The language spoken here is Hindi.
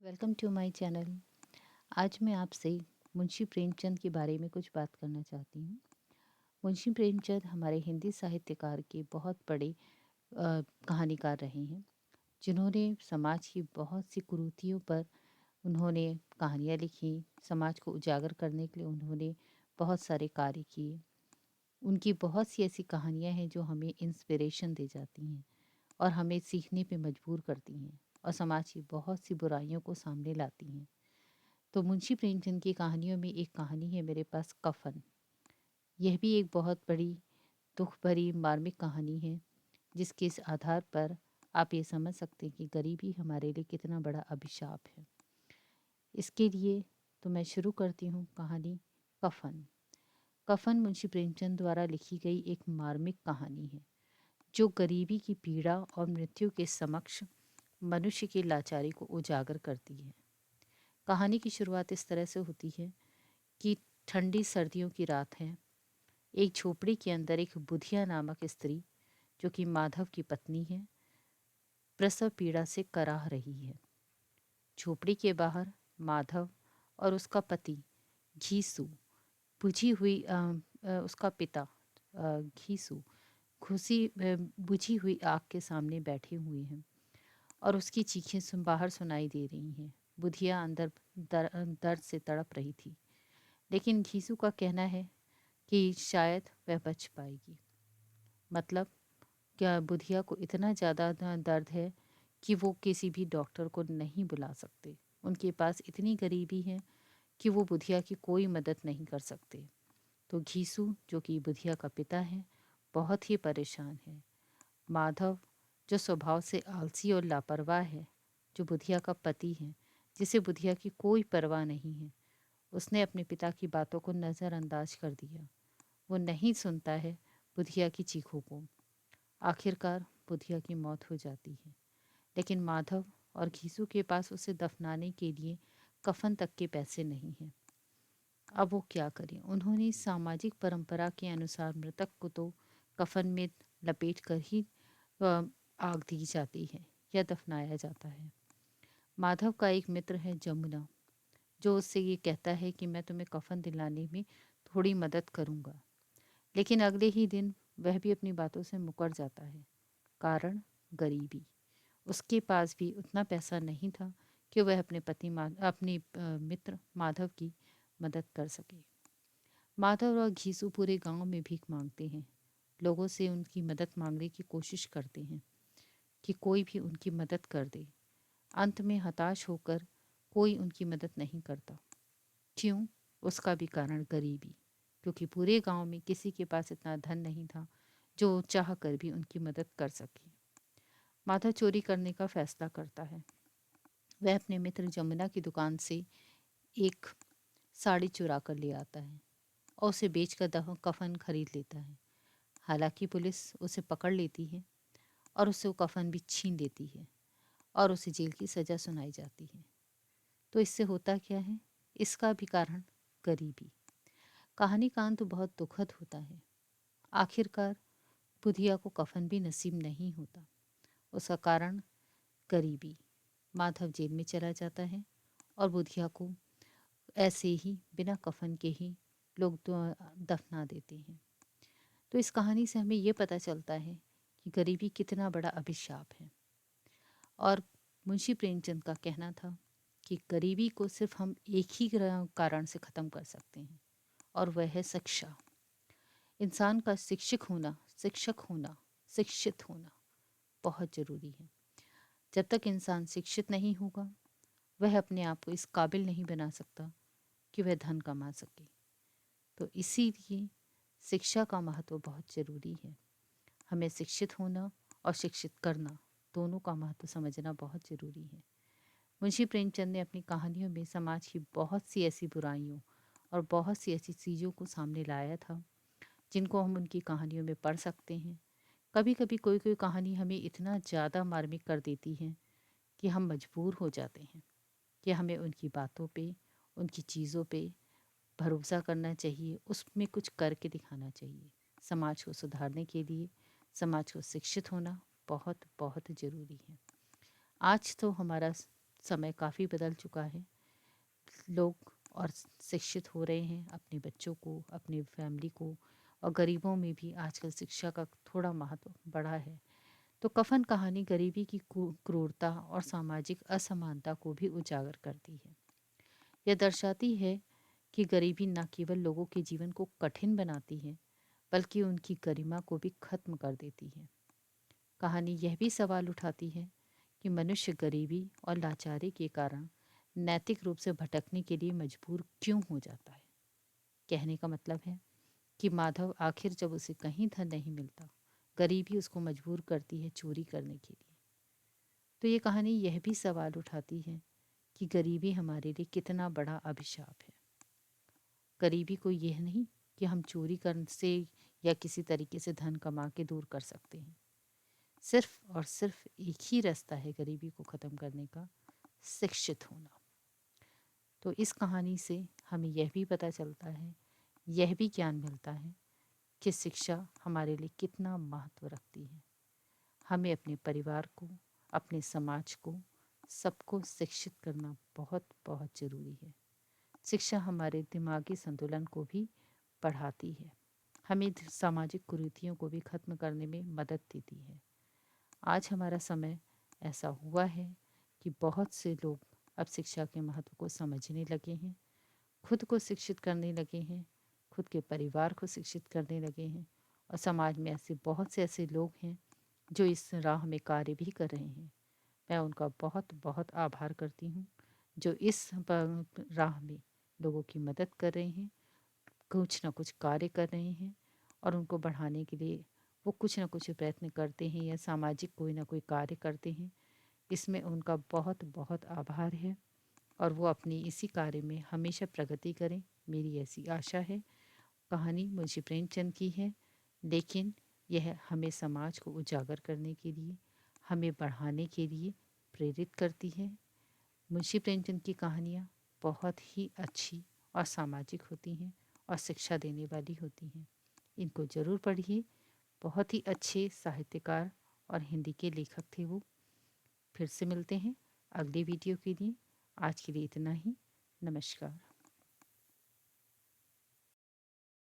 Welcome to my channel. आज मैं आपसे मुंशी प्रेमचंद के बारे में कुछ बात करना चाहती हूँ। मुंशी प्रेमचंद हमारे हिंदी साहित्यकार के बहुत बड़े कहानीकार रहे हैं, जिन्होंने समाज की बहुत सी कुरीतियों पर उन्होंने कहानियाँ लिखी। समाज को उजागर करने के लिए उन्होंने बहुत सारे कार्य किए। उनकी बहुत सी ऐसी कहानियाँ हैं जो हमें इंस्पिरेशन दे जाती हैं और हमें सीखने पे मजबूर करती हैं और समाज की बहुत सी बुराइयों को सामने लाती हैं। तो मुंशी प्रेमचंद की कहानियों में एक कहानी है मेरे पास, कफन। यह भी एक बहुत बड़ी दुख भरी मार्मिक कहानी है, जिसके इस आधार पर आप ये समझ सकते हैं कि गरीबी हमारे लिए कितना बड़ा अभिशाप है। इसके लिए तो मैं शुरू करती हूँ कहानी कफन। कफन मुंशी प्रेमचंद द्वारा लिखी गई एक मार्मिक कहानी है, जो गरीबी की पीड़ा और मृत्यु के समक्ष मनुष्य की लाचारी को उजागर करती है। कहानी की शुरुआत इस तरह से होती है कि ठंडी सर्दियों की रात है। एक झोपड़ी के अंदर एक बुधिया नामक स्त्री, जो कि माधव की पत्नी है, प्रसव पीड़ा से कराह रही है। झोपड़ी के बाहर माधव और उसका पति घीसू बुझी हुई उसका पिता घीसू बुझी हुई आग के सामने बैठे हुए हैं और उसकी चीखें बाहर सुनाई दे रही हैं। बुधिया अंदर दर्द से तड़प रही थी, लेकिन घीसू का कहना है कि शायद वह बच पाएगी। मतलब क्या बुधिया को इतना ज़्यादा दर्द है कि वो किसी भी डॉक्टर को नहीं बुला सकते। उनके पास इतनी गरीबी है कि वो बुधिया की कोई मदद नहीं कर सकते। तो घीसू, जो कि बुधिया का पिता है, बहुत ही परेशान है। माधव, जो स्वभाव से आलसी और लापरवाह है, जो बुधिया का पति है, जिसे बुधिया की कोई परवाह नहीं है, उसने अपने पिता की बातों को नज़रअंदाज कर दिया। वो नहीं सुनता है बुधिया की चीखों को। आखिरकार बुधिया की मौत हो जाती है, लेकिन माधव और घीसू के पास उसे दफनाने के लिए कफन तक के पैसे नहीं हैं। अब वो क्या करें? उन्होंने सामाजिक परंपरा के अनुसार मृतक को तो कफन में लपेट कर ही आग दी जाती है या दफनाया जाता है। माधव का एक मित्र है जमुना, जो उससे ये कहता है कि मैं तुम्हें कफन दिलाने में थोड़ी मदद करूँगा। लेकिन अगले ही दिन वह भी अपनी बातों से मुकर जाता है। कारण गरीबी। उसके पास भी उतना पैसा नहीं था कि वह अपने मित्र माधव की मदद कर सके। माधव और घीसू पूरे गांव में भीख मांगते हैं, लोगों से उनकी मदद मांगने की कोशिश करते हैं कि कोई भी उनकी मदद कर दे। अंत में हताश होकर कोई उनकी मदद नहीं करता। क्यों? उसका भी कारण गरीबी, क्योंकि पूरे गांव में किसी के पास इतना धन नहीं था जो चाह कर भी उनकी मदद कर सके। माधव चोरी करने का फैसला करता है। वह अपने मित्र जमुना की दुकान से एक साड़ी चुरा कर ले आता है और उसे बेचकर कफन खरीद लेता है। हालांकि पुलिस उसे पकड़ लेती है और उससे वो कफन भी छीन लेती है और उसे जेल की सज़ा सुनाई जाती है। तो इससे होता क्या है? इसका भी कारण गरीबी। कहानी का अंत बहुत दुखद होता है। आखिरकार बुधिया को कफन भी नसीब नहीं होता। उसका कारण गरीबी। माधव जेल में चला जाता है और बुधिया को ऐसे ही बिना कफन के ही लोग दफना देते हैं। तो इस कहानी से हमें ये पता चलता है कि गरीबी कितना बड़ा अभिशाप है। और मुंशी प्रेमचंद का कहना था कि गरीबी को सिर्फ हम एक ही कारण से ख़त्म कर सकते हैं, और वह है शिक्षा। इंसान का शिक्षक होना, शिक्षित होना बहुत ज़रूरी है। जब तक इंसान शिक्षित नहीं होगा, वह अपने आप को इस काबिल नहीं बना सकता कि वह धन कमा सके। तो इसीलिए शिक्षा का महत्व बहुत ज़रूरी है। हमें शिक्षित होना और शिक्षित करना, दोनों का महत्व समझना बहुत ज़रूरी है। मुंशी प्रेमचंद ने अपनी कहानियों में समाज की बहुत सी ऐसी बुराइयों और बहुत सी ऐसी चीज़ों को सामने लाया था, जिनको हम उनकी कहानियों में पढ़ सकते हैं। कभी कभी कोई कोई कहानी हमें इतना ज़्यादा मार्मिक कर देती है कि हम मजबूर हो जाते हैं कि हमें उनकी बातों पे, उनकी चीज़ों पे भरोसा करना चाहिए, उसमें कुछ करके दिखाना चाहिए। समाज को सुधारने के लिए समाज को शिक्षित होना बहुत बहुत ज़रूरी है। आज तो हमारा समय काफ़ी बदल चुका है। लोग और शिक्षित हो रहे हैं, अपने बच्चों को, अपनी फैमिली को, और गरीबों में भी आजकल शिक्षा का थोड़ा महत्व बढ़ा है। तो कफन कहानी गरीबी की क्रूरता और सामाजिक असमानता को भी उजागर करती है। यह दर्शाती है कि गरीबी न केवल लोगों के जीवन को कठिन बनाती है, बल्कि उनकी गरिमा को भी खत्म कर देती है। कहानी यह भी सवाल उठाती है कि मनुष्य गरीबी और लाचारी के कारण नैतिक रूप से भटकने के लिए मजबूर क्यों हो जाता है। कहने का मतलब है कि माधव आखिर जब उसे कहीं धन नहीं मिलता, गरीबी उसको मजबूर करती है चोरी करने के लिए। तो ये कहानी यह भी सवाल उठाती है कि गरीबी हमारे लिए कितना बड़ा अभिशाप है। गरीबी को यह नहीं कि हम चोरी कर से या किसी तरीके से धन कमा के दूर कर सकते हैं। सिर्फ और सिर्फ एक ही रास्ता है गरीबी को ख़त्म करने का, शिक्षित होना। तो इस कहानी से हमें यह भी पता चलता है, यह भी ज्ञान मिलता है कि शिक्षा हमारे लिए कितना महत्व रखती है। हमें अपने परिवार को, अपने समाज को, सबको शिक्षित करना बहुत बहुत ज़रूरी है। शिक्षा हमारे दिमागी संतुलन को भी बढ़ाती है, हमें सामाजिक कुरीतियों को भी खत्म करने में मदद देती है। आज हमारा समय ऐसा हुआ है कि बहुत से लोग अब शिक्षा के महत्व को समझने लगे हैं, खुद को शिक्षित करने लगे हैं, खुद के परिवार को शिक्षित करने लगे हैं, और समाज में ऐसे बहुत से ऐसे लोग हैं जो इस राह में कार्य भी कर रहे हैं। मैं उनका बहुत बहुत आभार करती हूँ, जो इस राह में लोगों की मदद कर रहे हैं, कुछ ना कुछ कार्य कर रहे हैं, और उनको बढ़ाने के लिए वो कुछ ना कुछ प्रयत्न करते हैं या सामाजिक कोई ना कोई कार्य करते हैं। इसमें उनका बहुत बहुत आभार है, और वो अपनी इसी कार्य में हमेशा प्रगति करें, मेरी ऐसी आशा है। कहानी मुंशी प्रेमचंद की है, लेकिन यह हमें समाज को उजागर करने के लिए, हमें बढ़ाने के लिए प्रेरित करती है। मुंशी प्रेमचंद की कहानियाँ बहुत ही अच्छी और सामाजिक होती हैं और शिक्षा देने वाली होती हैं। इनको ज़रूर पढ़िए। बहुत ही अच्छे साहित्यकार और हिंदी के लेखक थे वो। फिर से मिलते हैं अगले वीडियो के लिए। आज के लिए इतना ही। नमस्कार।